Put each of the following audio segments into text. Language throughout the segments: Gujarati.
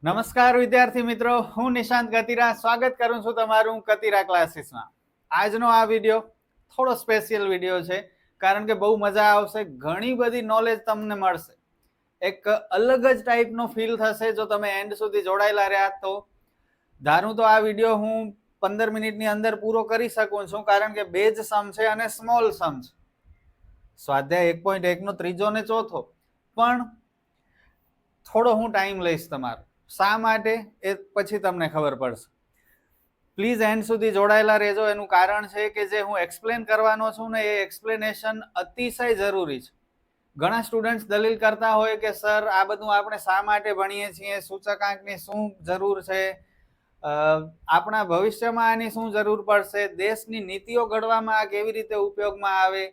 નમસ્કાર વિદ્યાર્થી મિત્રો, હું નિશાંત કતિરા સ્વાગત કરું છું તમારું કતિરા ક્લાસીસમાં। આજનો આ વિડીયો થોડો સ્પેશિયલ વિડીયો છે, કારણ કે બહુ મજા આવશે, ઘણી બધી નોલેજ તમને મળશે, એક અલગ જ ટાઈપનો ફીલ થશે જો તમે એન્ડ સુધી જોડાયેલા રહ્યા તો। ધારું તો આ વિડીયો હું 15 મિનિટની અંદર પૂરો કરી શકું છું, કારણ કે બે જ સમ છે અને સ્મોલ સમ છે, સ્વાધ્યાય 1.1 નો ત્રીજો ને ચોથો, પણ થોડો હું ટાઈમ લઈશ તમારો। શા માટે એ પછી તમને ખબર પડશે। પ્લીઝ એન્ડ સુધી જોડાયેલા રહેજો। એનું કારણ છે કે જે હું એક્સપ્લેન કરવાનો છું ને એ એક્સપ્લેનેશન અતિશય જરૂરી છે। ઘણા સ્ટુડન્ટ્સ દલીલ કરતા હોય કે સર આ બધું આપણે શા માટે ભણીએ છીએ, સૂચકાંકની શું જરૂર છે, આપણા ભવિષ્યમાં આની શું જરૂર પડશે, દેશની નીતિઓ ઘડવામાં આ કેવી રીતે ઉપયોગમાં આવે,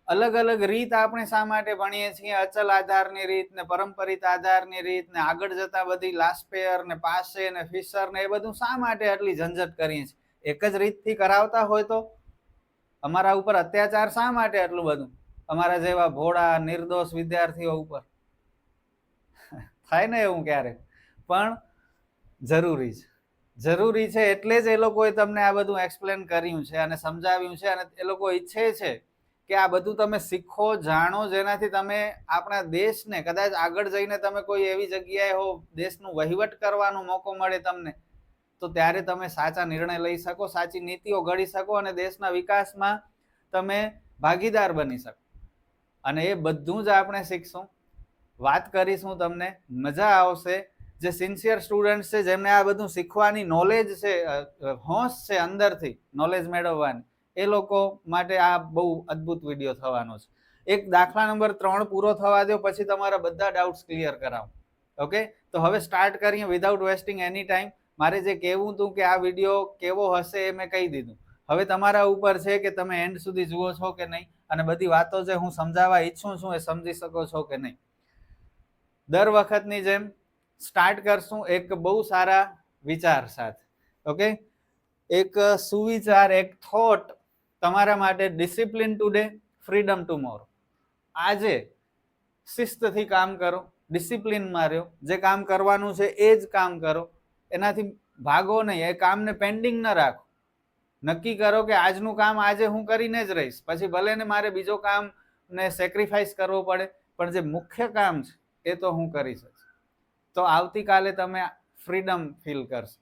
અલગ અલગ રીત આપણે શા માટે ભણીએ છીએ, અચલ આધારની રીત ને પરંપરિત આધારની રીત ને આગળ જતા બધી લાસ્પેયર ને પાસે ને ફિશર ને એ બધું શા માટે આટલી ઝંઝટ કરીએ છીએ। એક જ રીતથી કરાવતા હોય તો અમારા ઉપર અત્યાચાર શા માટે આટલું બધું, અમારા જેવા ભોળા નિર્દોષ વિદ્યાર્થીઓ ઉપર થાય ને એવું ક્યારેક, પણ જરૂરી છે એટલે જ એ લોકોએ તમને આ બધું એક્સપ્લેન કર્યું છે અને સમજાવ્યું છે, અને એ લોકો ઈચ્છે છે કે આ બધું તમે શીખો, જાણો, જેનાથી તમે આપણા દેશને કદાચ આગળ જઈને તમે કોઈ એવી જગ્યાએ હો, દેશનું વહીવટ કરવાનો મોકો મળે તમને, તો ત્યારે તમે સાચા નિર્ણય લઈ શકો, સાચી નીતિઓ ઘડી શકો અને દેશના વિકાસમાં તમે ભાગીદાર બની શકો। અને એ બધું જ આપણે શીખશું, વાત કરીશું, તમને મજા આવશે। જે સિન્સિયર સ્ટુડન્ટ છે, જેમને આ બધું શીખવાની નોલેજ છે, હોશ છે અંદરથી નોલેજ મેળવવાની, એ લોકો માટે આ બહુ અદ્ભુત વિડીયો થવાનો છે। એક દાખલા નંબર 3 પૂરો થવા દો, પછી તમારા બધા ડાઉટ્સ ક્લિયર કરાવું। ઓકે, તો હવે સ્ટાર્ટ કરીએ વિધાઉટ વેસ્ટિંગ એની ટાઈમ। મારે જે કહેવું હતું કે આ વિડીયો કેવો હશે એ મેં કહી દીધું। હવે તમારા ઉપર છે કે તમે એન્ડ સુધી જુઓ છો કે નહીં, અને બધી વાતો જે હું સમજાવવા ઈચ્છું છું એ સમજી શકો છો કે નહીં। દર વખતની જેમ સ્ટાર્ટ કરશું એક બહુ સારા વિચાર સાથે। ઓકે, એક સુવિચાર, એક થોટ તમારા માટે, ડિસિપ્લિન ટુડે, ફ્રીડમ ટુમોરો। આજે શિસ્તથી કામ કરો, ડિસિપ્લિનમાં રહ્યો, જે કામ કરવાનું છે એ જ કામ કરો, એનાથી ભાગો નહીં, એ કામને પેન્ડિંગ ન રાખો। નક્કી કરો કે આજનું કામ આજે હું કરીને જ રહીશ, પછી ભલે ને મારે બીજો કામ ને સેક્રિફાઈસ કરવો પડે, પણ જે મુખ્ય કામ છે એ તો હું કરી શકીશ। તો આવતીકાલે તમે ફ્રીડમ ફીલ કરશો,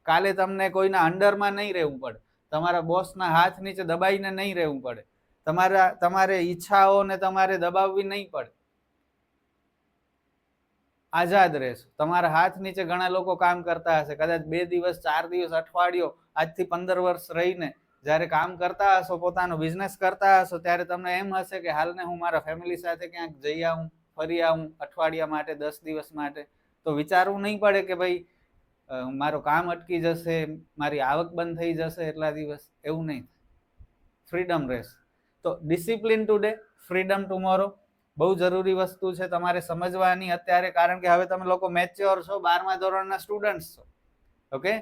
કાલે તમને કોઈના અંડરમાં નહીં રહેવું પડે, તમારા બોસના હાથ નીચે દબાઈને નહીં રહેવું પડે, તમારે ઈચ્છાઓને તમારે દબાવવી નહીં પડે, આઝાદ રહેશો। તમારા હાથ નીચે ઘણા લોકો કામ કરતા હશે, કદાચ 2 દિવસ, 4 દિવસ, અઠવાડિયો, આજથી 15 વર્ષ રહીને જ્યારે કામ કરતા હશો, પોતાનો બિઝનેસ કરતા હશો, ત્યારે તમને એમ હશે કે હાલને હું મારા ફેમિલી સાથે ક્યાંક જઈ આવું, ફરી આવું, અઠવાડિયા માટે, 10 દિવસ માટે, તો વિચારવું નહીં પડે કે ભાઈ મારું કામ અટકી જશે, મારી આવક બંધ થઈ જશે એટલા દિવસ, એવું નહીં, ફ્રીડમ રહેશે। તો ડિસિપ્લિન ટુડે, ફ્રીડમ ટુમોરો બહુ જરૂરી વસ્તુ છે તમારે સમજવાની અત્યારે, કારણ કે હવે તમે લોકો મેચ્યોર છો, 12મા ધોરણના સ્ટુડન્ટ છો। ઓકે,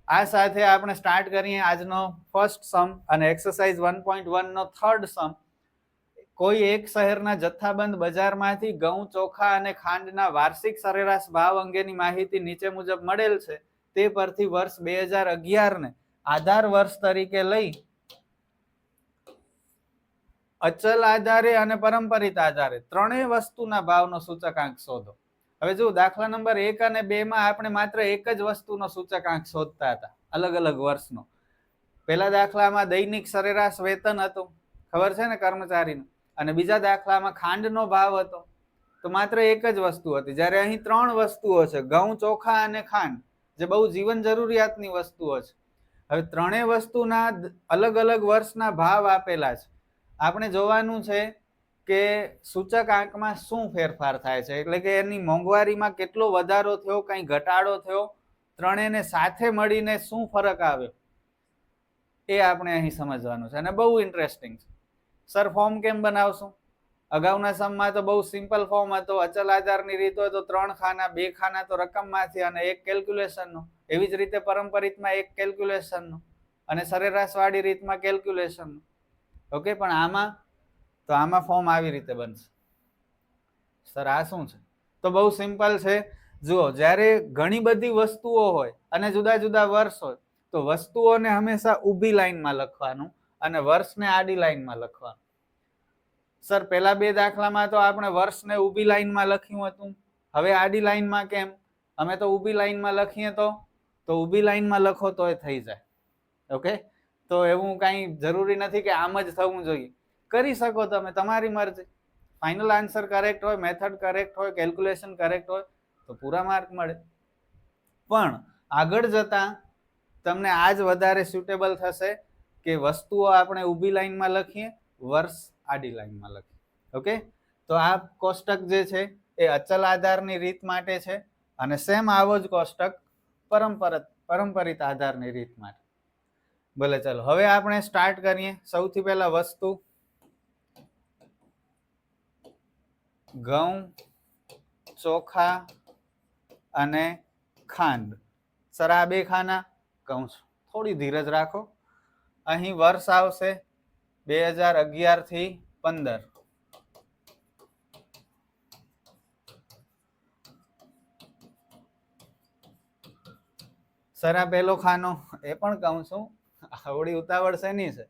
આ સાથે આપણે સ્ટાર્ટ કરીએ આજનો ફર્સ્ટ સમ અને એક્સરસાઇઝ 1.1 નો થર્ડ સમ। કોઈ એક શહેરના જથ્થાબંધ બજારમાંથી ઘઉં, ચોખા અને ખાંડના વાર્ષિક સરેરાશ ભાવ અંગેની માહિતી નીચે મુજબ મળેલ છે। તે પરથી વર્ષ 2011 ને આધાર વર્ષ તરીકે લઈ અચલ આધારે અને પરંપરિત આધારે ત્રણેય વસ્તુના ભાવનો સૂચકાંક શોધો। હવે જો દાખલા નંબર 1 અને 2 માં આપણે માત્ર એક જ વસ્તુનો સૂચકાંક શોધતા હતા, અલગ અલગ વર્ષનો। પહેલા દાખલામાં દૈનિક સરેરાશ વેતન હતું, ખબર છે ને, કર્મચારીનું, અને બીજા દાખલામાં ખાંડનો ભાવ હતો, તો માત્ર એક જ વસ્તુ હતી। જ્યારે અહીં 3 વસ્તુઓ છે, ઘઉં, ચોખા અને ખાંડ, જે બહુ જીવન જરૂરિયાતની વસ્તુઓ છે। હવે ત્રણેય વસ્તુના અલગ અલગ વર્ષના ભાવ આપેલા છે, આપણે જોવાનું છે કે સૂચકાંકમાં શું ફેરફાર થાય છે, એટલે કે એની મોંઘવારીમાં કેટલો વધારો થયો, કઈ ઘટાડો થયો, ત્રણેયને સાથે મળીને શું ફરક આવ્યો, એ આપણે અહીં સમજવાનું છે, અને બહુ ઇન્ટરેસ્ટિંગ છે। સર ફોર્મ કેમ બનાવશું? અગાઉના સમમાં તો બહુ સિમ્પલ ફોર્મ હતો, અચલ આધારની રીત હોય તો 3 ખાના, 2 ખાના તો રકમમાંથી અને 1 કેલ્ક્યુલેશનનો, એવી જ રીતે પરંપરિતમાં 1 કેલ્ક્યુલેશનનો, અને સરેરાશ વાળી રીતમાં કેલ્ક્યુલેશનનો। ઓકે, પણ આમાં ફોર્મ આવી રીતે બનશે। સર આ શું છે? તો બહુ સિમ્પલ છે, જુઓ, જ્યારે ઘણી બધી વસ્તુઓ હોય અને જુદા જુદા વર્ષ હોય તો વસ્તુઓને હંમેશા ઊભી લાઈનમાં લખવાનું અને વર્ષને આડી લાઈનમાં લખવાનું. સર પેલા બે દાખલામાં તો આપણે વર્ષને ઊભી લાઈનમાં લખ્યું હતું, હવે આડી લાઈનમાં કેમ? અમે તો ઊભી લાઈનમાં લખીએ તો ઊભી લાઈનમાં લખો તોય થઈ જાય. ઓકે, તો એવું કાંઈ જરૂરી નથી કે આમ જ થવું જોઈએ. કરી શકો તમે, તમારી મરજી. ફાઇનલ આન્સર કરેક્ટ હોય, મેથડ કરેક્ટ હોય, કેલ્ક્યુલેશન કરેક્ટ હોય તો પૂરા માર્ક મળે. પણ આગળ જતા તમને આ જ વધારે સુટેબલ થશે કે વસ્તુઓ આપણે ઊભી લાઈનમાં લખીએ, વર્ષ આડી લાઈનમાં લખીએ. ઓકે, તો આ કોષ્ટક જે છે એ અચલ આધારની રીત માટે છે અને સેમ આવો જ કોષ્ટક પરંપરિત આધારની રીત માટે. ભલે ચાલો હવે આપણે સ્ટાર્ટ કરીએ. સૌથી પહેલા વસ્તુ ઘઉં, ચોખા અને ખાંડ. સર આ બે ખાના કહું છું, થોડી ધીરજ રાખો. અહીં વર્ષ આવશે 2011 થી 15. સર આ પહેલો ખાનો એ પણ કહું છું, આવડી ઉતાવળ શેની છે?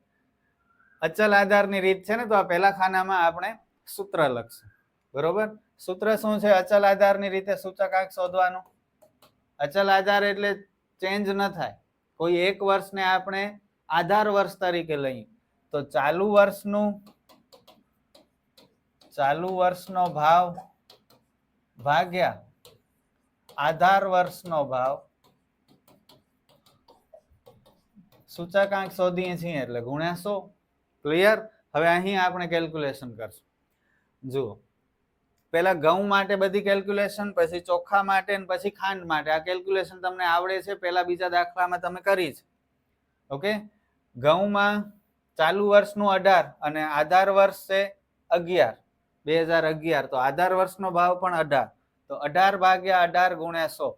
અચલ આધારની રીત છે ને, તો આ પહેલા ખાનામાં આપણે સૂત્ર લખશું. બરોબર, સૂત્ર શું છે અચલ આધારની રીતે? સૂચકાંક શોધવાનું. અચલ આધાર એટલે ચેન્જ ન થાય. કોઈ એક વર્ષને આપણે આધાર વર્ષ તરીકે લઈએ તો ચાલુ વર્ષનો ભાવ ભાગ્યા આધાર વર્ષનો ભાવ, સૂચકાંક શોધીએ છીએ એટલે ગુણ્યા 100. ક્લિયર? હવે અહીં આપણે કેલ્ક્યુલેશન કરશું. જુઓ, પેલા ઘઉં માટે બધી કેલ્ક્યુલેશન, પછી ચોખા માટે અને પછી ખાંડ માટે. આ કેલ્ક્યુલેશન તમને આવડે છે, પેલા બીજા દાખલામાં તમે કરી છે. ઓકે, ઘઉંમાં ચાલુ વર્ષનું 18 અને આધાર વર્ષ છે 11, 2011. તો આધાર વર્ષનો ભાવ પણ 18, તો 18 ભાગ્યા 18 ગુણ્યા 100.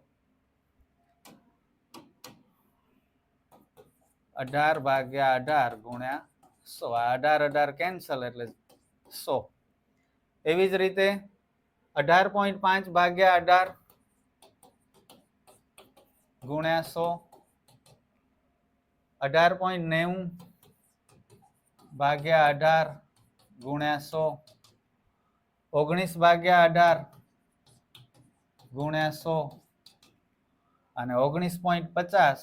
18 ભાગ્યા 18 ગુણ્યા 100. 18 કેન્સલ એટલે 100. એવી જ રીતે 18.5 ભાગ્યા 18 ગુણ્યા 100. 18.90 ભાગ્યા 18 ગુણ્યા 100. 19 ભાગ્યા 18 ગુણ્યા 100 અને 19.50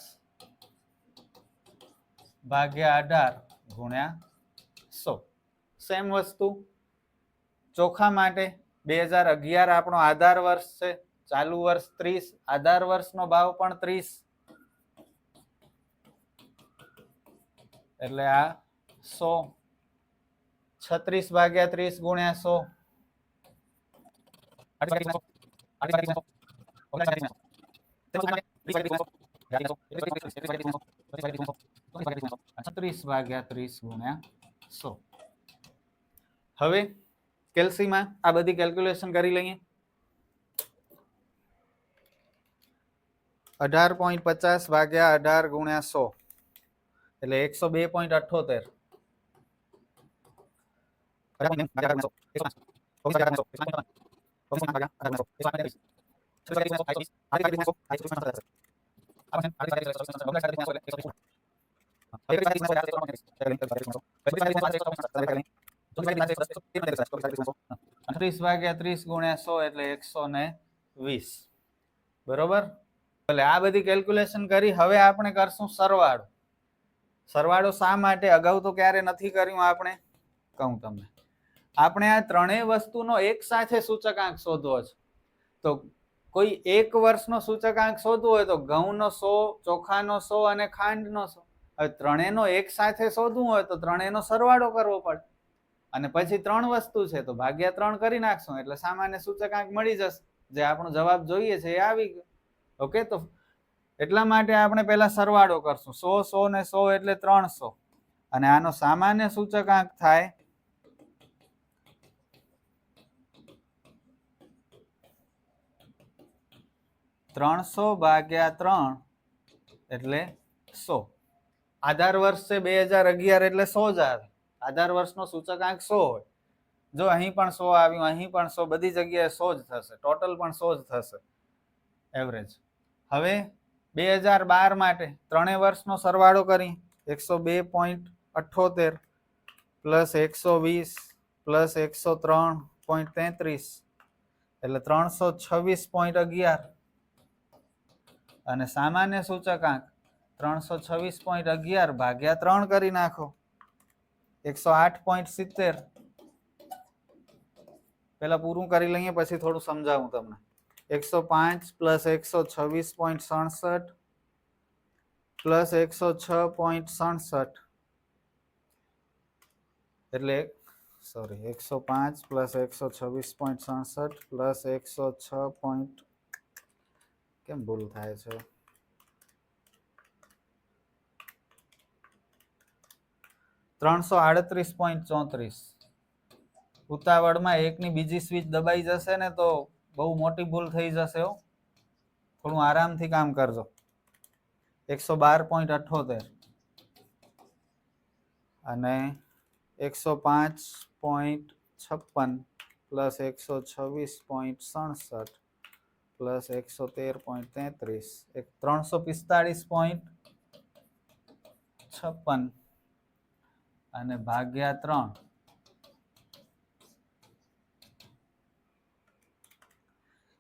ભાગ્યા 18 ગુણ્યા 100. સેમ વસ્તુ ચોખા માટે 2011 આપણો આધાર વર્ષ છે, ચાલુ વર્ષ 30, આધાર વર્ષનો ભાવ પણ 30, એટલે આ 100. 36 ભાગ્યા 30 ગુણ્યા 100. 36 ભાગ્યા 30 ગુણ્યા 100. હવે કેલ્સીમાં આ બધી કેલ્ક્યુલેશન કરી લઈએ. 18.50 ભાગ્યા 18 ગુણ્યા 100 એટલે 102.78. 30 ભાગ્યા 30 ગુણ્યા 100 એટલે 120. બરોબર, એટલે આ બધી કેલ્ક્યુલેશન કરી. હવે આપણે કરશું સરવાળો. સરવાળો શા માટે? અગાઉ તો ક્યારે નથી કર્યું આપણે, કહું તમને. આપણે આ ત્રણેય વસ્તુનો એક સાથે સૂચકાંક શોધવો છે. તો કોઈ એક વર્ષનો સૂચકાંક શોધવો હોય તો ઘઉંનો 100, ચોખાનો 100 અને ખાંડનો 100. હવે ત્રણેયનો એક સાથે શોધવું હોય તો ત્રણેયનો સરવાળો કરવો પડે અને પછી 3 વસ્તુ છે તો ભાગ્યા 3 કરી નાખશું એટલે સામાન્ય સૂચકાંક મળી જશે. જે આપણો જવાબ જોઈએ છે એ આવી ગયો. ઓકે, તો એટલા માટે આપણે પહેલા સરવાળો કરશું. 100, 100 ને 100 એટલે 300 અને આનો સામાન્ય સૂચકાંક થાય 300 ભાગ્યા 3 એટલે 100. આધાર વર્ષ છે 2011 એટલે 100 જ આવે. આધાર વર્ષનો સૂચકાંક 100 હોય. જો અહીં પણ 100 આવ્યું, અહીં પણ 100, બધી જગ્યાએ 100 જ થશે. ટોટલ પણ 100 જ થશે. એવરેજ. હવે 2012 માટે ત્રણેય વર્ષનો સરવાળો કરી 102.78 પ્લસ 120 પ્લસ 103.33 એટલે 326.11 અને સામાન્ય સૂચકાંક 326.11 ભાગ્યા 3 કરી નાખો 108.70. પેલા પૂરું કરી લઈએ પછી થોડું સમજાવું તમને. 105 પ્લસ 126.67 પ્લસ 106.67 એટલે સોરી 105 પ્લસ 126.67 પ્લસ 106. કેમ ભૂલ થાય છે? 338.34. ઉતાવળમાં એકની બીજી સ્વિચ દબાઈ જશે ને તો બહુ મોટી ભૂલ થઈ જશે. થોડું આરામથી કામ કરજો. 112.78 અને 105.56 પ્લસ 126.67 પ્લસ 113.33 345.56 અને ભાગ્યા 3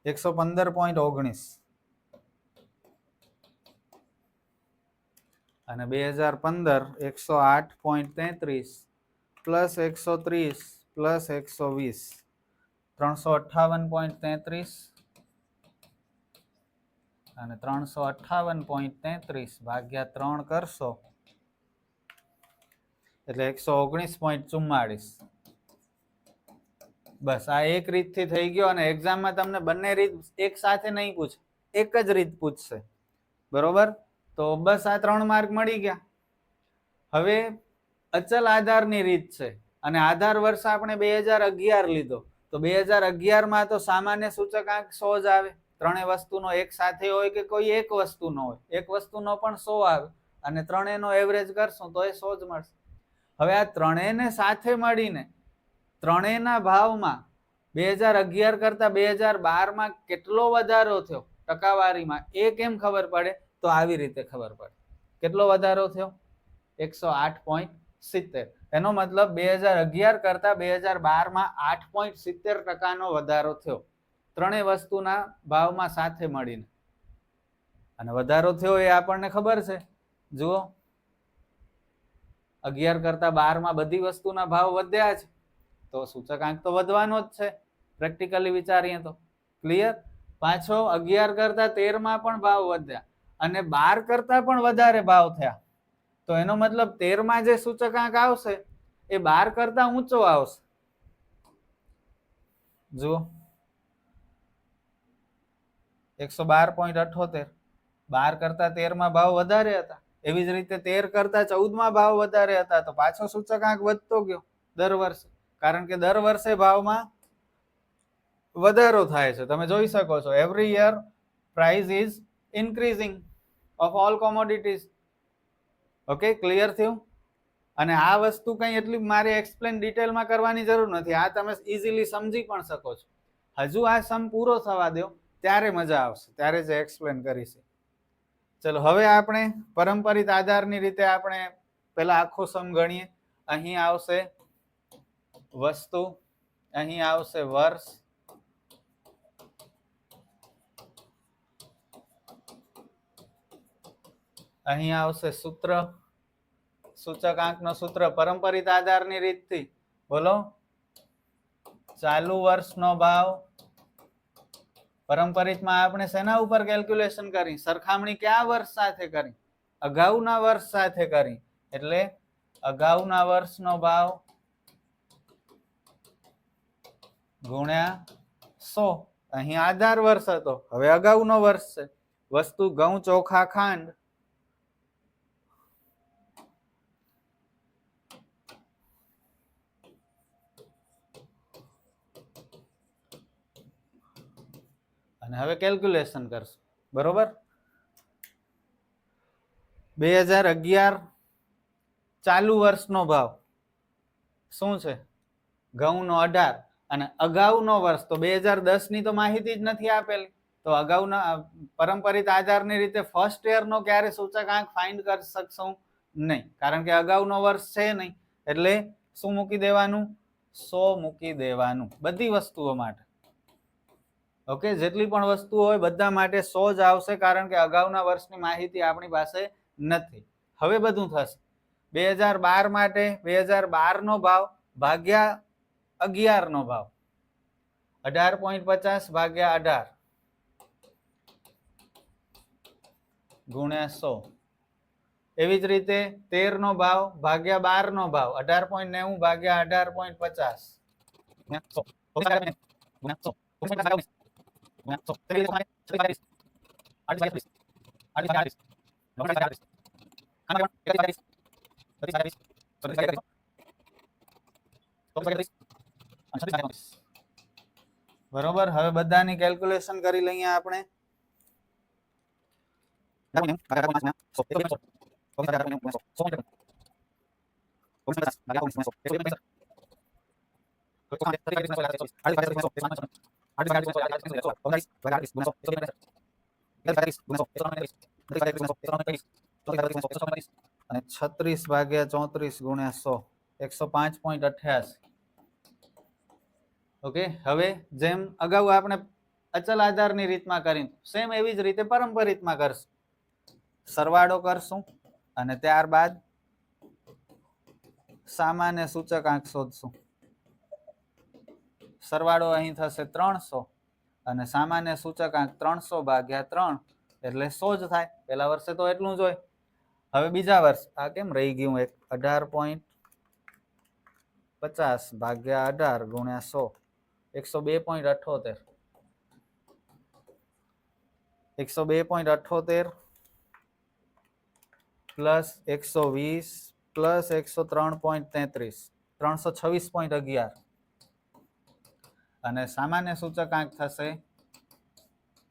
115.19 અને 2015 108.33 પ્લસ 130 પ્લસ 120 358.33 અને 358.33 ભાગ્યા 3 કરશો એટલે 119.44. બસ આ એક રીતથી થઈ ગયો. અને એક્ઝામમાં તમને બંને રીત એક સાથે નહીં પૂછે, એક જ રીત પૂછશે. બરોબર? તો બસ આ 3 માર્ક મળી ગયા. હવે અચલ આધારની રીત છે અને આધાર વર્ષ આપણે 2011 લીધો. તો 2011 માં તો સામાન્ય સૂચકાંક 100 જ આવે. ત્રણેય વસ્તુનો એક સાથે હોય કે કોઈ એક વસ્તુનો હોય, એક વસ્તુનો પણ 100 આવે અને ત્રણેયનો એવરેજ કરશું તો એ 100 જ મળશે. હવે આ ત્રણેયને સાથે મળીને ત્રણેયના ભાવમાં 2011 કરતા 2012 કેટલો વધારો થયો ટકાવારીમાં એ કેમ ખબર પડે? તો આવી રીતે ખબર પડે. કેટલો વધારો થયો? 108.70. એનો મતલબ 2011 કરતા 2012 8.70% વધારો થયો ત્રણેય વસ્તુના ભાવમાં સાથે મળીને. અને વધારો થયો એ આપણને ખબર છે. જુઓ 11 કરતા 12 બધી વસ્તુના ભાવ વધ્યા છે તો સૂચકાંક તો વધવાનો જ છે. પ્રેક્ટિકલી વિચારીએ તો ક્લિયર. પાછો 11 કરતા 13 પણ ભાવ વધ્યા અને 12 કરતા પણ વધારે ભાવ થયા. તો એનો મતલબ 13 જે સૂચકાંક આવશે એ 12 કરતા ઊંચો આવશે. જુઓ 112.78 12 કરતા 13 ભાવ વધારે હતા. એવી જ રીતે 13 કરતા 14 ભાવ વધારે હતા તો પાછો સૂચકાંક વધતો ગયો દર વર્ષે. કારણ કે દર વર્ષે ભાવમાં વધારો થાય છે. તમે જોઈ શકો છો every year price is increasing of all commodities. Okay, clear થયું? અને આ વસ્તુ કંઈ એટલી મારે એક્સપ્લેન ડિટેલમાં કરવાની જરૂર નથી. આ તમે ઇઝીલી સમજી પણ શકો છો. હજુ આ સમ પૂરો થવા દો ત્યારે મજા આવશે, ત્યારે જ એક્સપ્લેન કરીશ. ચલો હવે આપણે પરંપરિત આધારની રીતે આપણે પેલા આખો સમ ગણીએ. અહીં આવશે વસ્તુ, અહીં આવશે વર્ષ, અહીં આવશે સૂત્ર, સૂચકાંકનો સૂત્ર પરંપરિત આધારની રીતથી. બોલો, ચાલુ વર્ષનો ભાવ. પરંપરિતમાં આપણે શેના ઉપર કેલ્ક્યુલેશન કરી? સરખામણી કયા વર્ષ સાથે કરી? અગાઉના વર્ષ સાથે કરી. એટલે અગાઉના વર્ષનો ભાવ ગુણ્યા 100. અહીં આધાર વર્ષ હતો, હવે અગાઉનો વર્ષ છે. વસ્તુ ઘઉં, ચોખા, ખાંડ. અને હવે કેલ્ક્યુલેશન કરશું. બરોબર? 2011 ચાલુ વર્ષનો ભાવ શું છે? ઘઉંનો 18 અને અગાઉનો વર્ષ તો 2010 ની તો માહિતી જ નથી આપેલી તો અગાઉના પરંપરિત આધારની રીતે ફર્સ્ટ યરનો ક્યારે સૂચકાંક ફાઇન્ડ કરી શકશું નહીં, કારણ કે અગાઉનો વર્ષ છે નહીં. એટલે શું મૂકી દેવાનું? 100 મૂકી દેવાનું બધી વસ્તુઓ માટે. ઓકે, જેટલી પણ વસ્તુઓ હોય બધા માટે 100 જ આવશે, કારણ કે અગાઉના વર્ષની માહિતી આપણી પાસે નથી. હવે બધું થશે 2012 માટે 2012 નો ભાવ ભાગ્યા 11 નો ભાવ 18.50 ભાગ્યા 18 ગુણ્યા 100. એવી જ રીતે 13 નો ભાવ ભાગ્યા 12 નો ભાવ 18.90 ભાગ્યા 18.50 બરોબર. હવે બધાની કેલ્ક્યુલેશન કરી લઈએ આપણે. અને 36 ભાગ્યા 34 ગુણ્યા 100 105.88. ઓકે, હવે જેમ અગાઉ આપણે અચલ આધારની રીતમાં કરી સેમ એવી જ રીતે પરંપરિતમાં કરશું. સરવાળો કરશું અને ત્યારબાદ સામાન્ય સૂચકાંક શોધશું. સરવાળો અહીં થશે 300 અને સામાન્ય સૂચકાંક 300 ભાગ્યા 3 એટલે 100 જ થાય. પેલા વર્ષે તો એટલું જ હોય. હવે બીજા વર્ષ આ કેમ રહી ગયું? 18.50 ભાગ્યા 18 ગુણ્યા 100 102.78 102.78 પ્લસ 120 પ્લસ 103.33 326.11 અને સામાન્ય સૂચકાંક થશે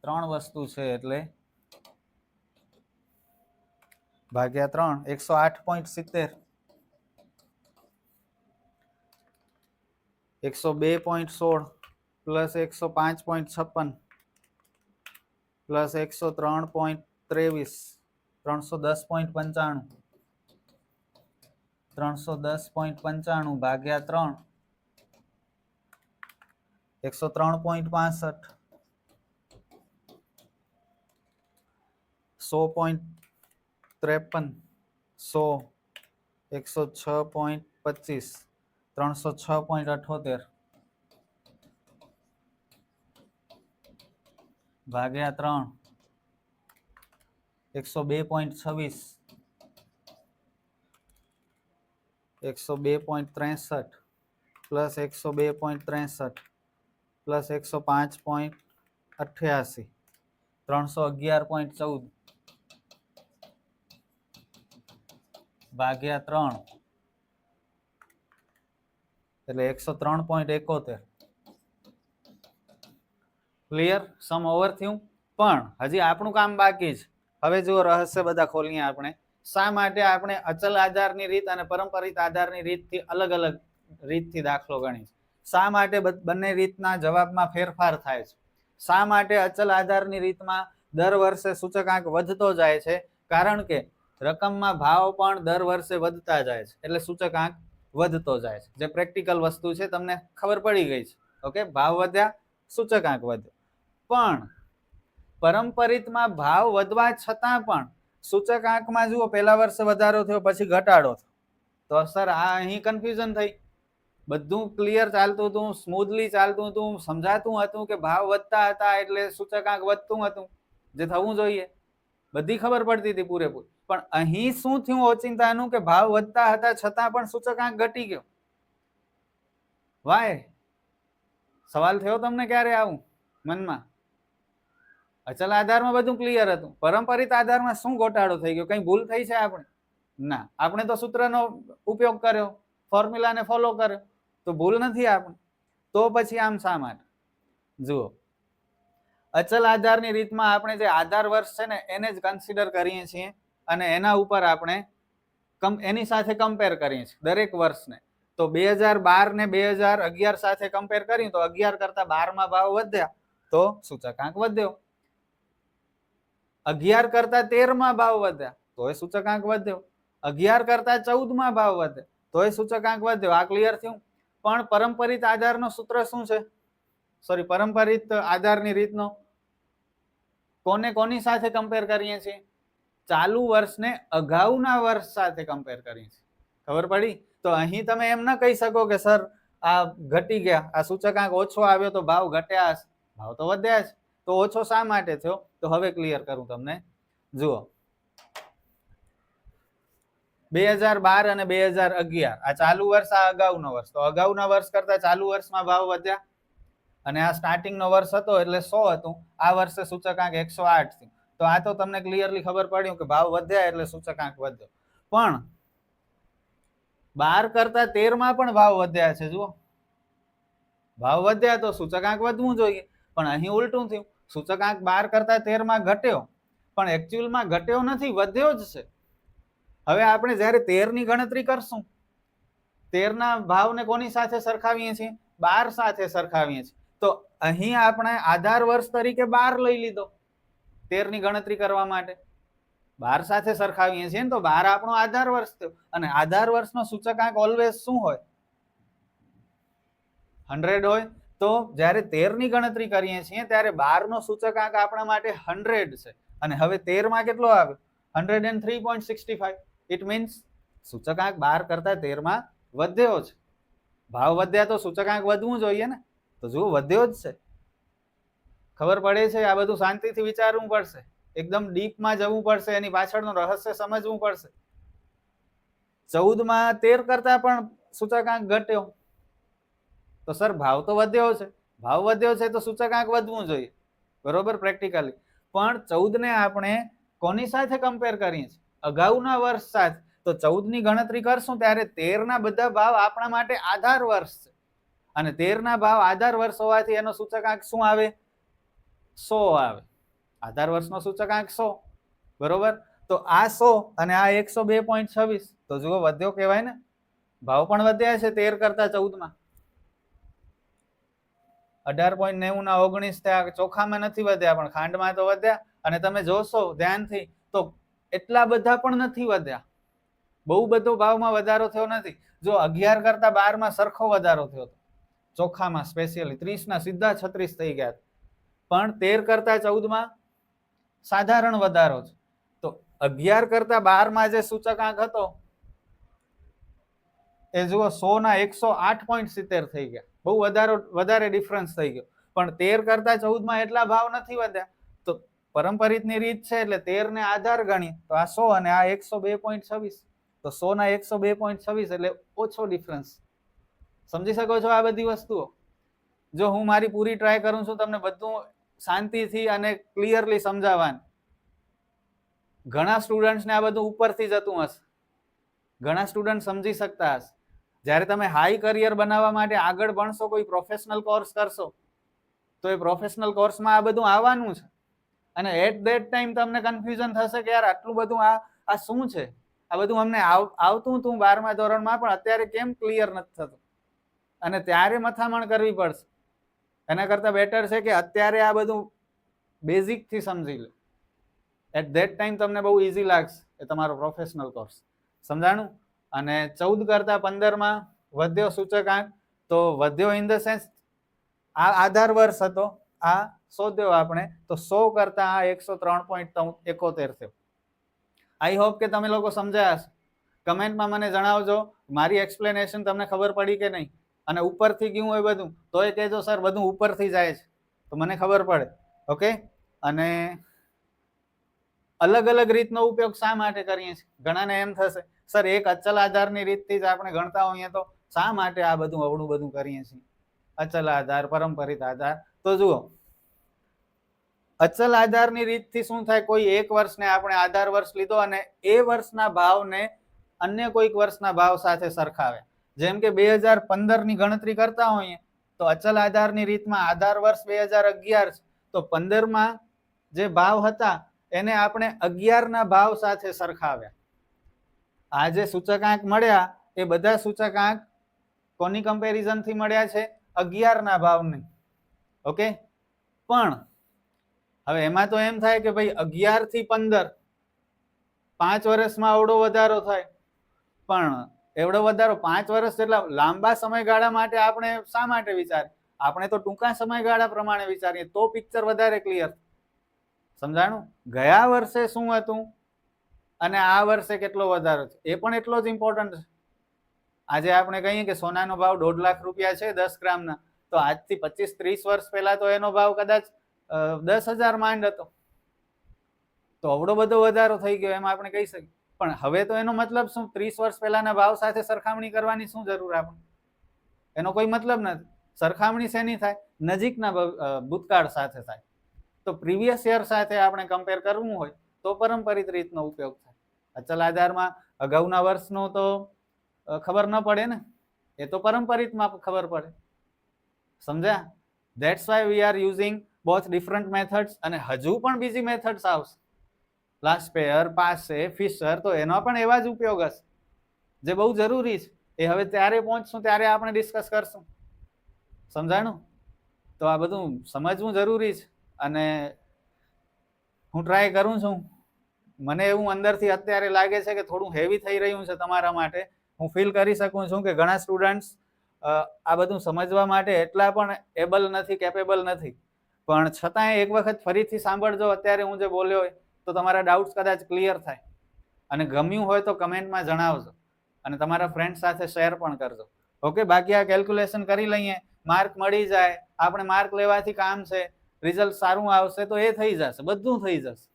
3 વસ્તુ છે એટલે ભાગ્યા 3 108.70 102.16 પ્લસ 105.56 પ્લસ 103.23 310.95 310.95 ભાગ્યા 3 103.65 100.53 100 106.25 306.78 ભાગ્યા 3 102.26 102.63 પ્લસ 102.63 પ્લસ 105.88 311.14 ભાગ્યા 3 એટલે 103.71. ક્લિયર? સમ ઓવર થયું. પણ હજી આપણું કામ બાકી છે. હવે જો રહસ્ય બધા ખોલીએ આપણે. શા માટે આપણે અચલ આધારની રીત અને પરંપરિત આધારની રીતથી અલગ અલગ રીતથી દાખલો ગણી? શા માટે બંને રીતના જવાબમાં ફેરફાર થાય છે? શા માટે અચલ આધારની રીતમાં દર વર્ષે સૂચકાંક વધતો જાય છે? કારણ કે રકમમાં ભાવ પણ દર વર્ષે વધતા જાય છે એટલે સૂચકાંક વધતો જાય છે. જે પ્રેક્ટિકલ વસ્તુ છે તમને ખબર પડી ગઈ છે. ઓકે, ભાવ વધ્યા સૂચકાંક વધ્યો. પણ પરંપરિતમાં ભાવ વધવા છતાં પણ સૂચકાંકમાં જુઓ પહેલા વર્ષે વધારો થયો પછી ઘટાડો થયો. તો સર આ અહીં કન્ફ્યુઝન થઈ. બધું ક્લિયર ચાલતું હતું, સ્મૂથલી ચાલતું હતું, સમજાતું હતું કે ભાવ વધતા હતા એટલે સૂચકાંક વધતું હતું જે થવું જોઈએ. બધી ખબર પડતી હતી પૂરેપૂરી. પણ અહીં શું થયું ઓચિંતાનું કે ભાવ વધતા હતા છતાં પણ સૂચકાંક ઘટી ગયો. વાય? સવાલ થયો તમને ક્યારે આવું મનમાં? અચલ આધારમાં બધું ક્લિયર હતું, પરંપરિત આધારમાં શું ગોટાળો થઈ ગયો? કઈ ભૂલ થઈ છે આપણે? ના, આપણે તો સૂત્રનો ઉપયોગ કર્યો, ફોર્મ્યુલાને ફોલો કર્યો, તો ભૂલ નથી આપણે. તો પછી આમ શા માટે? જુઓ, અચલ આધારની રીતમાં આપણે જે આધાર વર્ષ છે ને એને જ કન્સિડર કરીએ છીએ અને એના ઉપર આપણે એની સાથે કમ્પેર કરીએ છીએ દરેક વર્ષને. તો 2012 ને 2011 સાથે કમ્પેર કરીએ તો 11 કરતા 12 માં ભાવ વધ્યા તો સૂચકાંક વધ્યો. 11 કરતા 13 માં ભાવ વધ્યા તોય સૂચકાંક વધ્યો, 11 કરતા 14 માં ભાવ વધે તોય સૂચકાંક વધ્યો. આ ક્લિયર થયું? પણ પરંપરિત આધારનો સૂત્ર શું છે? સોરી, પરંપરિત આધારની રીતનો કોને કોની સાથે કમ્પેર કરીએ છીએ? ચાલુ વર્ષને અગાઉના વર્ષ સાથે કમ્પેર કરીએ છીએ. ખબર પડી? તો અહીં તમે એમ ના કહી શકો કે સર આ ઘટી ગયા, આ સૂચકાંક ઓછો આવ્યો તો ભાવ ઘટ્યા હશે. ભાવ તો વધ્યા છે. તો ઓછો શા માટે થયો? તો હવે ક્લિયર કરું તમને. જુઓ, 2012 અને 2011 આ ચાલુ વર્ષ, આ અગાઉનો વર્ષ. તો અગાઉના વર્ષ કરતા ચાલુ વર્ષમાં ભાવ વધ્યા અને આ સ્ટાર્ટિંગ નો વર્ષ હતો એટલે 100 હતું. આ વર્ષે સૂચકાંક 108 થયું. તો આ તો તમને ક્લિયરલી ખબર પડ્યું કે ભાવ વધ્યા એટલે સૂચકાંક વધ્યો. પણ 12 કરતા 13 માં પણ ભાવ વધ્યા છે. જુઓ, ભાવ વધ્યા તો સૂચકાંક વધવું જોઈએ, પણ અહીં ઉલટું થયું. સૂચકાંક 12 કરતા 13 માં ઘટ્યો, પણ એકચ્યુઅલમાં ઘટ્યો નથી, વધ્યો જ છે. હવે આપણે જ્યારે 13 ની ગણતરી કરશું, 13 ના ભાવને કોની સાથે સરખાવીએ છીએ? 12 સાથે સરખાવીએ છીએ. તો અહીં આપણે આધાર વર્ષ તરીકે 12 લઈ લીધો 13 ની ગણતરી કરવા માટે. 12 સાથે સરખાવીએ છીએ ને, તો 12 આપણો આધાર વર્ષ થયો. અને આધાર વર્ષનો સૂચકાંક ઓલવેઝ શું હોય? 100 હોય. તો જ્યારે 13 ની ગણતરી કરીએ છીએ ત્યારે 12 નો સૂચકાંક આપણા માટે 100 છે. અને હવે 13 માં કેટલો આવ્યો? 103.65. ઇટ મીન્સ સૂચકાંક 12 કરતા 13 માં વધ્યો છે. ભાવ વધ્યા તો સૂચકાંક વધવું જોઈએ ને. તો જુઓ, વધ્યો જ છે. ખબર પડે છે? આ બધું શાંતિથી વિચારવું પડશે, એકદમ ડીપમાં જવું પડશે, એની પાછળનું રહસ્ય સમજવું પડશે. 14 માં 13 કરતા પણ સૂચકાંક ઘટ્યો તો સર ભાવ તો વધ્યો છે. ભાવ વધ્યો છે તો સૂચકાંક વધવું જોઈએ, બરોબર? પ્રેક્ટિકલી. પણ 14 ને આપણે કોની સાથે કમ્પેર કરીએ છીએ? અગાઉના વર્ષ સાથે. તો 14 ની ગણતરી કરશું ત્યારે 13 ના બધા ભાવ આપણા માટે આધાર વર્ષ છે. અને 13 ના ભાવ આધાર વર્ષ હોવાથી એનો સૂચકાંક શું આવે? 100 આવે. આધાર વર્ષનો સૂચકાંક 100, બરોબર? તો આ 100 અને આ 102.26. તો જુઓ, વધ્યો કહેવાય ને. ભાવ પણ વધ્યા છે 13 કરતા 14 માં. 18.90 ના 19 થયા. ચોખામાં નથી વધ્યા પણ ખાંડમાં તો વધ્યા. અને તમે જોશો ધ્યાનથી તો એટલા બધા પણ નથી વધ્યા. બહુ બધો ભાવમાં વધારો થયો નથી. જો 11 કરતા 12 માં સરખો વધારો થયો હતો ચોખામાં, સ્પેશિયલી 30 ના સીધા 36 થઈ ગયા. પણ 13 કરતા 14 માં સાધારણ વધારો છે. તો 11 કરતા 12 માં જે સૂચકાંક હતો એ જુઓ 100 ના 108.70 થઈ ગયા. બહુ વધારે ડિફરન્સ થઈ ગયો. પણ 13 કરતા 14 માં એટલા ભાવ નથી વધ્યા. તો પરંપરિતની રીત છે એટલે 13 ને આધાર ગણીએ તો આ 100 અને આ 102.26. તો 100 ના 102.26 એટલે ઓછો ડિફરન્સ. સમજી શકો છો આ બધી વસ્તુઓ? જો હું મારી પૂરી ટ્રાય કરું છું તમને બધું શાંતિથી અને ક્લિયરલી સમજાવવાનું. ઘણા સ્ટુડન્ટ્સને આ બધું ઉપરથી જતું હશે, ઘણા સ્ટુડન્ટ સમજી શકતા હશે. જ્યારે તમે હાઈ કરિયર બનાવવા માટે આગળ ભણશો, કોઈ પ્રોફેશનલ કોર્સ કરશો, તો એ પ્રોફેશનલ કોર્સમાં આ બધું આવવાનું છે. અને એટ ધેટ ટાઈમ તમને કન્ફ્યુઝન થશે કે યાર આટલું બધું આ શું છે? આ બધું અમને આવતું હતું 12મા ધોરણમાં, પણ અત્યારે કેમ ક્લિયર નથી થતું? અને ત્યારે મથામણ કરવી પડશે. એના કરતાં બેટર છે કે અત્યારે આ બધું બેઝિકથી સમજી લો. એટ ધેટ ટાઈમ તમને બહુ ઇઝી લાગશે એ તમારો પ્રોફેશનલ કોર્સ. સમજાણું? અને 14 કરતા 15 માં વધ્યો સૂચકાંક. તો વધ્યો ઇન ધ સેન્સ આ આધાર વર્ષ હતો, આ શોધ્યો આપણે, તો 100 કરતા આ 103.71 થયો. આઈ હોપ કે તમે લોકો સમજ્યા હશે. કમેન્ટમાં મને જણાવજો મારી એક્સપ્લેનેશન તમને ખબર પડી કે નહીં. અને ઉપરથી ગયું હોય બધું તોય કહેજો સર બધું ઉપરથી જાય છે, તો મને ખબર પડે. ઓકે? અને અલગ અલગ રીતનો ઉપયોગ શા માટે કરીએ છીએ? ઘણાને એમ થશે સર એક અચલ આધારની રીતથી જ આપણે ગણતા હોઈએ તો શા માટે આ બધું અવળું બધું કરીએ છીએ? અચલ આધાર, પરંપરિત આધાર. તો જુઓ, અચલ આધારની રીતથી શું થાય? કોઈ એક વર્ષને આપણે આધાર વર્ષ લીધો અને એ વર્ષના ભાવને અન્ય કોઈક વર્ષના ભાવ સાથે સરખાવે. જેમ કે 2015 ની ગણતરી કરતા હોઈએ તો અચલ આધારની રીતમાં આધાર વર્ષ 2011 છે, તો 15 માં જે ભાવ હતા એને આપણે 11 ના ભાવ સાથે સરખાવ્યા. આ જે સૂચકાંક મળ્યા એ બધા સૂચકાંક કોની કમ્પેરિઝન થી મળ્યા છે? 11 ના ભાવની. ઓકે? પણ હવે એમાં તો એમ થાય કે ભાઈ 11 થી 15 5 વર્ષમાં આવડો વધારો થાય, પણ એવડો વધારો 5 વર્ષ જેટલા લાંબા સમયગાળા માટે આપણે શા માટે વિચાર? આપણે તો ટૂંકા સમયગાળા પ્રમાણે વિચારીએ તો પિક્ચર વધારે ક્લિયર. સમજાણું? ગયા વર્ષે શું હતું અને આ વર્ષે કેટલો વધારો છે એ પણ એટલો જ ઇમ્પોર્ટન્ટ છે. આજે આપણે કહીએ કે સોનાનો ભાવ 1.5 લાખ રૂપિયા છે 10 ગ્રામના, તો આજથી 25-30 વર્ષ પહેલા તો એનો ભાવ કદાચ 10,000 માંડ હતો. તો અવડો બધો વધારો થઈ ગયો એમ આપણે કહી શકીએ. પણ હવે તો એનો મતલબ શું? 30 વર્ષ પહેલાના ભાવ સાથે સરખામણી કરવાની શું જરૂર આપણે? એનો કોઈ મતલબ નથી. સરખામણી શેની થાય? નજીકના ભૂતકાળ સાથે થાય. તો પ્રીવિયસ યર સાથે આપણે કમ્પેર કરવું હોય તો પરંપરિત રીતનો ઉપયોગ થાય. અચલ આધારમાં અગાઉના વર્ષનો તો ખબર ન પડે ને, એ તો પરંપરિતમાં ખબર પડે. સમજ્યા? That's why we are using both different methods. અને હજુ પણ બીજી મેથડ્સ આવશે, લાસ્પેયર, પાસે, ફિશર, તો એનો પણ એવા જ ઉપયોગ હશે જે બહુ જરૂરી છે. એ હવે ત્યારે પહોંચશું ત્યારે આપણે ડિસ્કસ કરશું. સમજાણું? તો આ બધું સમજવું જરૂરી છે. અને હું ટ્રાય કરું છું. મને એવું અંદરથી અત્યારે લાગે છે કે થોડું હેવી થઈ રહ્યું છે તમારા માટે. હું ફીલ કરી શકું છું કે ઘણા સ્ટુડન્ટ્સ આ બધું સમજવા માટે એટલા પણ એબલ નથી, કેપેબલ નથી. પણ છતાંય એક વખત ફરીથી સાંભળજો અત્યારે હું જે બોલ્યો હોય, તો તમારા ડાઉટ્સ કદાચ ક્લિયર થાય. અને ગમ્યું હોય તો કમેન્ટમાં જણાવજો અને તમારા ફ્રેન્ડ સાથે શેર પણ કરજો. ઓકે, બાકી આ કેલ્ક્યુલેશન કરી લઈએ, માર્ક મળી જાય, આપણે માર્ક લેવાથી કામ છે, રિઝલ્ટ સારું આવશે તો એ થઈ જશે, બધું થઈ જશે,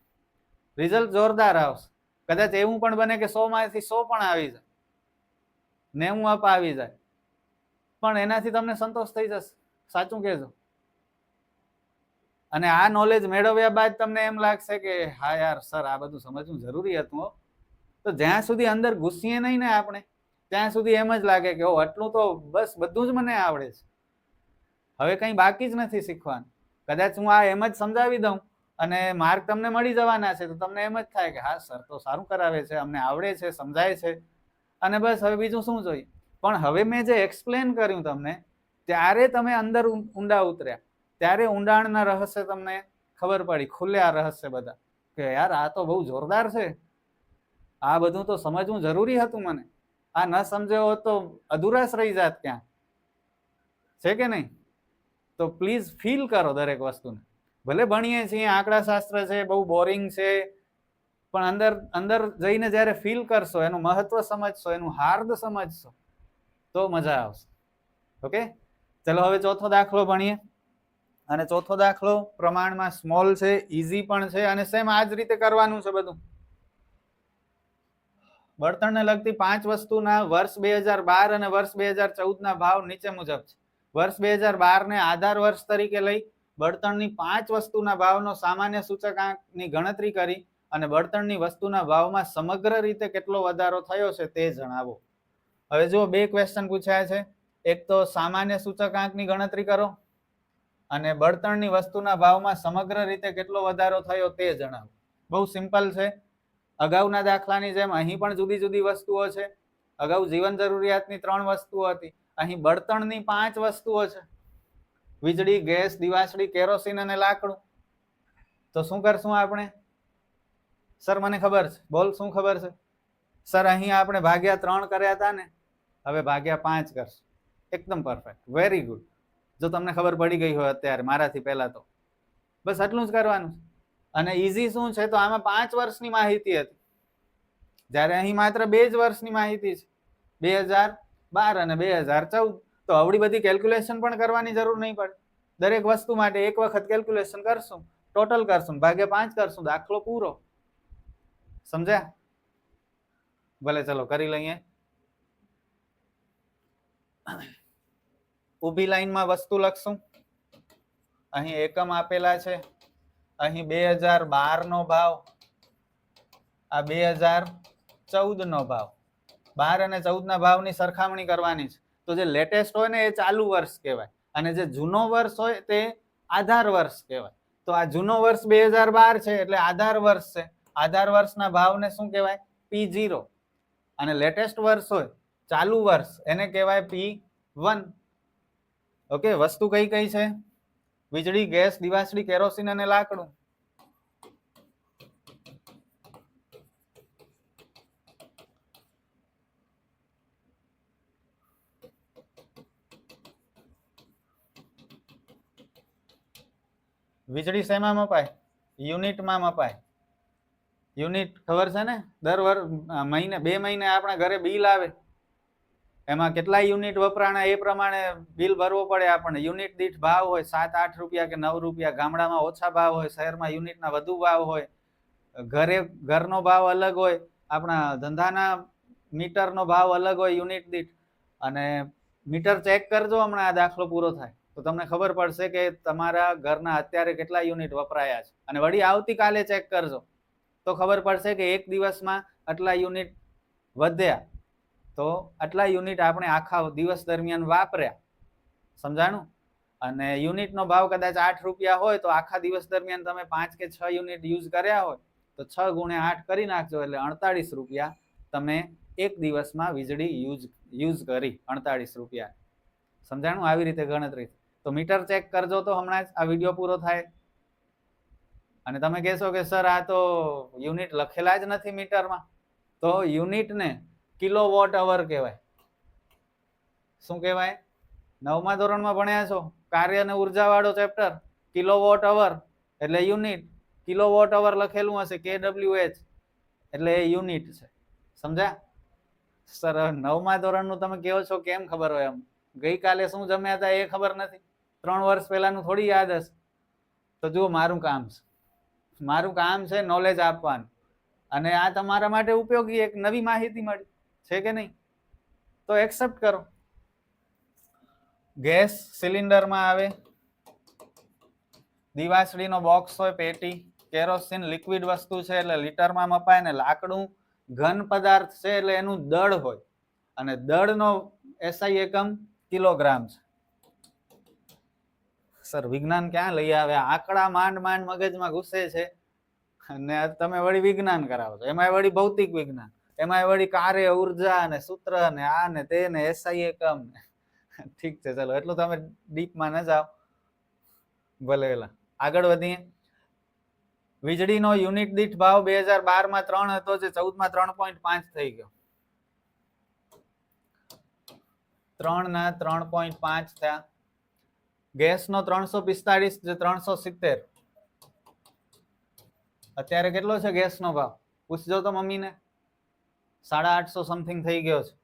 રિઝલ્ટ જોરદાર આવશે. કદાચ એવું પણ બને કે 100 માંથી 100 પણ આવી જાય, 90 અપ આવી જાય, પણ એનાથી તમને સંતોષ થઈ જશે. સાચું કહેજો. અને આ નોલેજ મેળવ્યા બાદ તમને એમ લાગશે કે હા યાર સર આ બધું સમજવું જરૂરી હતું. તો જ્યાં સુધી અંદર ઘૂસીએ નહીં ને આપણે, ત્યાં સુધી એમ જ લાગે કે આટલું તો બસ બધું જ મને આવડે છે, હવે કંઈ બાકી જ નથી શીખવાનું. કદાચ હું આ એમ જ સમજાવી દઉં અને માર્ક તમને મળી જવાના છે, તો તમને એમ જ થાય કે હા સર તો સારું કરાવે છે, અમને આવડે છે, સમજાય છે, અને બસ હવે બીજું શું જોઈએ. પણ હવે મેં જે એક્સપ્લેન કર્યું તમને, ત્યારે તમે અંદર ઊંડા ઉતર્યા, ત્યારે ઊંડાણના રહસ્ય તમને ખબર પડી, ખુલ્યા રહસ્ય બધા, કે યાર આ તો બહુ જોરદાર છે, આ બધું તો સમજવું જરૂરી હતું મને. આ ન સમજ્યો હોત તો અધુરાશ રહી જાત ક્યાં, છે કે નહીં? તો પ્લીઝ ફીલ કરો દરેક વસ્તુને. ભલે ભણીએ છીએ, આંકડા શાસ્ત્ર છે, બહુ બોરિંગ છે, પણ અંદર અંદર જઈને જ્યારે ફીલ કરશો, એનું મહત્વ સમજશો, એનું હાર્દ સમજશો, તો મજા આવશે. ઓકે, ચલો હવે ચોથો દાખલો ભણીએ. અને ચોથો દાખલો પ્રમાણમાં સ્મોલ છે, ઈઝી પણ છે, અને સેમ આ જ રીતે કરવાનું છે બધું. બળતણને લગતી 5 વસ્તુના વર્ષ 2012 અને વર્ષ 2014 ના ભાવ નીચે મુજબ છે. વર્ષ 2012 ને આધાર વર્ષ તરીકે લઈ બળતણની 5 વસ્તુના ભાવનો સામાન્ય સૂચકાંકની ગણતરી કરી અને બળતણની વસ્તુના ભાવમાં સમગ્ર રીતે કેટલો વધારો થયો છે તે જણાવો. હવે જો બે ક્વેશ્ચન પૂછાયા છે. એક તો સામાન્ય સૂચકાંકની ગણતરી કરો અને બળતણની વસ્તુના ભાવમાં સમગ્ર રીતે કેટલો વધારો થયો તે જણાવો. બહુ સિમ્પલ છે. અગાઉના દાખલાની જેમ અહીં પણ જુદી જુદી વસ્તુઓ છે. અગાઉ જીવન જરૂરિયાતની 3 વસ્તુઓ હતી, અહીં બળતણની 5 વસ્તુઓ છે. વીજળી, ગેસ, દિવાસળી, કેરોસીન અને લાકડું. તો શું કરશું આપણે? સર મને ખબર છે. બોલ શું ખબર છે? સર અહીં આપણે ભાગ્યા 3 કર્યા હતા ને, હવે ભાગ્યા 5 કરશું. એકદમ પરફેક્ટ, વેરી ગુડ. જો તમને ખબર પડી ગઈ હોય અત્યારે મારાથી પહેલા, તો બસ આટલું જ કરવાનું. અને ઈઝી શું છે, તો આમાં 5 વર્ષની માહિતી હતી, જ્યારે અહીં માત્ર 2 જ વર્ષની માહિતી છે, 2012 અને 2014. તો આવડી બધી કેલ્ક્યુલેશન પણ કરવાની જરૂર નહીં પડે. દરેક વસ્તુ માટે એક વખત કેલ્ક્યુલેશન કરશું, ટોટલ કરશું, ભાગ્યા 5 કરશું, દાખલો પૂરો. સમજ્યા? ભલે ચલો કરી લઈએ. ઊભી લાઈનમાં વસ્તુ લખશું. અહીં એકમ આપેલા છે, અહીં 2012 નો ભાવ, આ 2014 નો ભાવ. 12 અને 14 ના ભાવની સરખામણી કરવાની છે. તો જે લેટેસ્ટ હોય ને એ ચાલુ વર્ષ કહેવાય, અને જે જૂનો વર્ષ હોય તે આધાર વર્ષ કહેવાય. તો આ જૂનો વર્ષ 2012 છે એટલે આધાર વર્ષ છે. આધાર વર્ષના ભાવને શું કહેવાય? P0. અને લેટેસ્ટ વર્ષ હોય, ચાલુ વર્ષ, એને કહેવાય P1. ઓકે, વસ્તુ કઈ કઈ છે? વીજળી, ગેસ, દિવાસળી, કેરોસીન અને લાકડું. વીજળી શેમાં મપાય? યુનિટમાં મપાય. યુનિટ ખબર છે ને? દર મહિને 2 મહિને આપણા ઘરે બિલ આવે, એમાં કેટલા યુનિટ વપરાણા એ પ્રમાણે બિલ ભરવો પડે આપણને. યુનિટ દીઠ ભાવ હોય 7-8 રૂપિયા કે 9 રૂપિયા. ગામડામાં ઓછા ભાવ હોય, શહેરમાં યુનિટના વધુ ભાવ હોય. ઘરનો ભાવ અલગ હોય, આપણા ધંધાના મીટરનો ભાવ અલગ હોય યુનિટ દીઠ. અને મીટર ચેક કરજો હમણાં આ દાખલો પૂરો થાય તો તમને ખબર પડશે કે તમારા ઘરના અત્યારે કેટલા યુનિટ વપરાયા છે. અને વળી આવતીકાલે ચેક કરજો તો ખબર પડશે કે એક દિવસમાં આટલા યુનિટ વધ્યા, તો આટલા યુનિટ આપણે આખા દિવસ દરમિયાન વાપર્યા. સમજાણું? અને યુનિટનો ભાવ કદાચ 8 રૂપિયા હોય તો આખા દિવસ દરમિયાન તમે 5 કે 6 યુનિટ યુઝ કર્યા હોય તો 6 ગુણ્યા 8 કરી નાખજો, એટલે 48 રૂપિયા તમે એક દિવસમાં વીજળી યુઝ કરી. 48 રૂપિયા. સમજાણું? આવી રીતે ગણતરી. તો મીટર ચેક કરજો તો હમણાં જ આ વિડીયો પૂરો થાય. અને તમે કહેશો કે સર આ તો યુનિટ લખેલા જ નથી મીટરમાં. તો યુનિટને કિલોવોટ અવર કહેવાય. શું કહેવાય? 9મા ધોરણમાં ભણ્યા છો, કાર્ય અને ઉર્જા વાળો ચેપ્ટર. કિલોવોટ અવર એટલે યુનિટ. કિલોવોટ અવર લખેલું હશે KWH એટલે એ યુનિટ છે. સમજ્યા? સર 9મા ધોરણનું તમે કહો છો કેમ ખબર હોય? એમ ગઈકાલે શું જમ્યા હતા એ ખબર નથી, 3 વર્ષ પહેલાનું થોડી યાદ હશે. તો જુઓ, મારું કામ છે નોલેજ આપવાનું, અને આ તમારા માટે ઉપયોગી એક નવી માહિતી મળી છે કે નહીં, તો એક્સેપ્ટ કરો. ગેસ સિલિન્ડરમાં આવે, દીવાસળીનો બોક્સ હોય, પેટી, કેરોસીન લિક્વિડ વસ્તુ છે એટલે લીટરમાં મપાય, ને લાકડું ઘન પદાર્થ છે એટલે એનું દળ હોય, અને દળનો SI એકમ કિલોગ્રામ છે. સર વિજ્ઞાન ક્યાં લઈ આવે? આંકડા માંડ મગજમાં ઘૂસે છે અને તમે વળી વિજ્ઞાન કરાવો છો. એમાં વળી ભૌતિક વિજ્ઞાન, એમાં વળી કાર્ય, ઉર્જા ને સૂત્ર ને આ ને તે ને SI એકમ ને. ઠીક છે, ચલો એટલું તમે ડીપમાં ન જાઓ. ભલે આગળ વધીએ. વીજળીનો યુનિટ દીઠ ભાવ 2012માં 3 હતો, જે 14માં 3.5 થઈ ગયો. 3ના 3.5 થયા. ગેસનો 345, જે 370. અત્યારે કેટલો છે ગેસનો ભાવ? પૂછજો તો મમ્મીને. 850 સમથિંગ થઈ ગયો છે.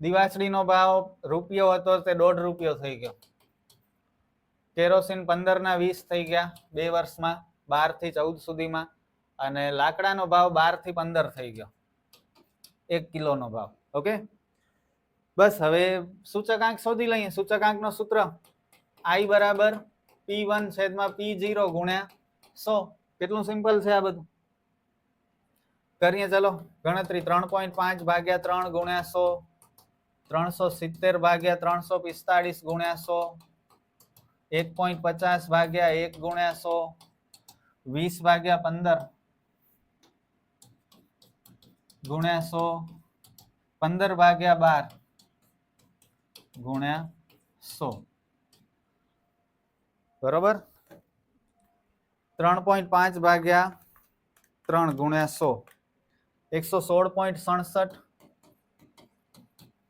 દીવાસળીનો ભાવ રૂપિયો હતો તે 1.5 રૂપિયો થઈ ગયો. કેરોસીન 15ના 20 થઈ ગયા 2 વર્ષમાં, 12 થી 14 સુધીમાં. અને લાકડાનો ભાવ 12 થી 15 થઈ ગયો 1 કિલોનો ભાવ. ઓકે, બસ હવે સૂચકાંક શોધી લઈએ. સૂચકાંકનો સૂત્ર I બરાબર P1/P0 ગુણ્યા 100. કેટલું સિમ્પલ છે આ બધું. કરીએ ચલો ગણતરી. 3.5 ભાગ્યા 3 ગુણ્યા 100, 370 ભાગ્યા 345 ગુણ્યા 100, 1.50 ભાગ્યા 1 ગુણ્યા 100, 20 ભાગ્યા 15 ગુણ્યા 100, 15 ભાગ્યા 12 ગુણ્યા 100. બરોબર. 3.5 ભાગ્યા 3 ગુણ્યા 100, 116.67.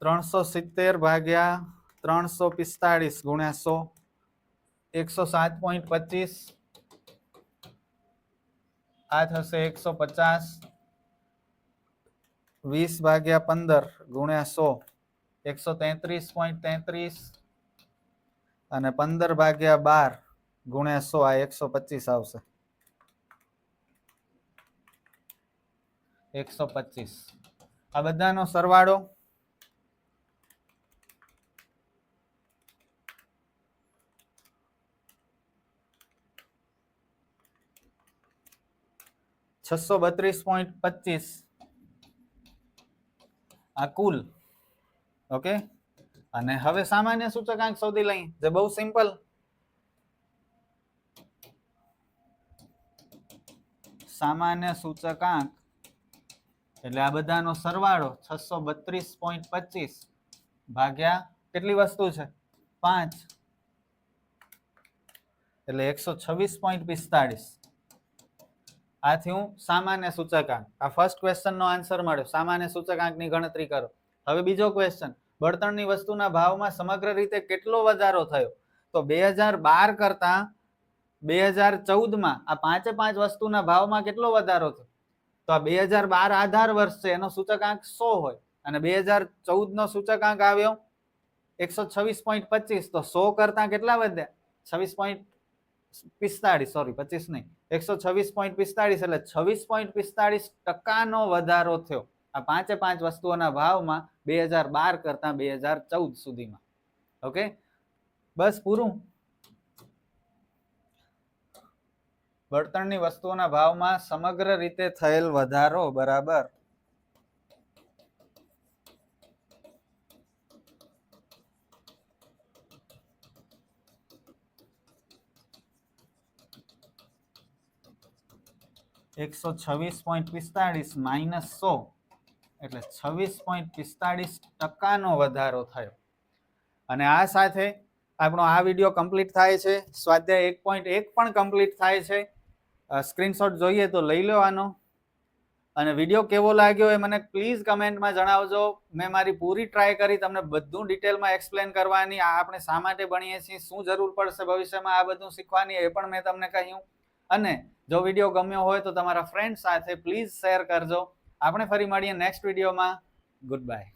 370 ભાગ્યા 345 ગુણ્યા 100, 107.25. આ થશે 150. 20 ભાગ્યા 15 ગુણ્યા 100, 133.33. અને 15 ભાગ્યા 12 ગુણ્યા 100, આ 125 આવશે. 125. આ બધાનો સરવાળો 632.25. આ કુલ. ઓકે, અને હવે સામાન્ય સૂચકાંક શોધી લઈએ, જે બહુ સિમ્પલ. સામાન્ય સૂચકાંક એટલે આ બધાનો સરવાળો 632.25 ભાગ્યા કેટલી વસ્તુ છે? 5 એટલે 126.45. આથી હું સામાન્ય સૂચકાંક, આ ફર્સ્ટ ક્વેશ્ચન નો આન્સર મળ્યો. સામાન્ય સૂચકાંકની ગણતરી કરો. હવે બીજો ક્વેશ્ચન, બળતણની વસ્તુના ભાવમાં સમગ્ર રીતે કેટલો વધારો થયો? તો 2012 કરતા 2014માં આ 5 વસ્તુના ભાવમાં કેટલો વધારો થયો? તો આ 2012 આધાર વર્ષ છે, એનો સૂચકાંક 100 હોય અને 2014 નો સૂચકાંક આવ્યો 126.25, તો 100 કરતા કેટલા વધ્યા? 26.45, સોરી 25 નહીં, 126.45, એટલે 26.45% વધારો થયો આ 5 વસ્તુઓના ભાવમાં 2012 કરતા 2014 સુધીમાં. ઓકે, બસ પૂરું. બળતણની વસ્તુઓના ભાવમાં સમગ્ર રીતે થયેલ વધારો બરાબર -126.45 -100 એટલે 26.45% વધારો થયો. અને આ સાથે આપણો આ વિડીયો કમ્પ્લીટ થાય છે. સ્વાધ્યાય 1.1 પણ કમ્પ્લીટ થાય છે. સ્ક્રીનશોટ જોઈએ તો લઈ લો આનો. અને વિડીયો કેવો લાગ્યો એ મને પ્લીઝ કમેન્ટમાં જણાવજો. મેં મારી પૂરી ટ્રાય કરી તમને બધું ડિટેલમાં એક્સપ્લેન કરવાની. આ આપણે શા માટે ભણીએ છીએ, શું જરૂર પડશે ભવિષ્યમાં આ બધું શીખવાની, એ પણ મેં તમને કહ્યું. અને જો વિડીયો ગમ્યો હોય તો તમારા ફ્રેન્ડ સાથે પ્લીઝ શેર કરજો. આપણે ફરી મળીએ નેક્સ્ટ વિડીયોમાં. Good bye.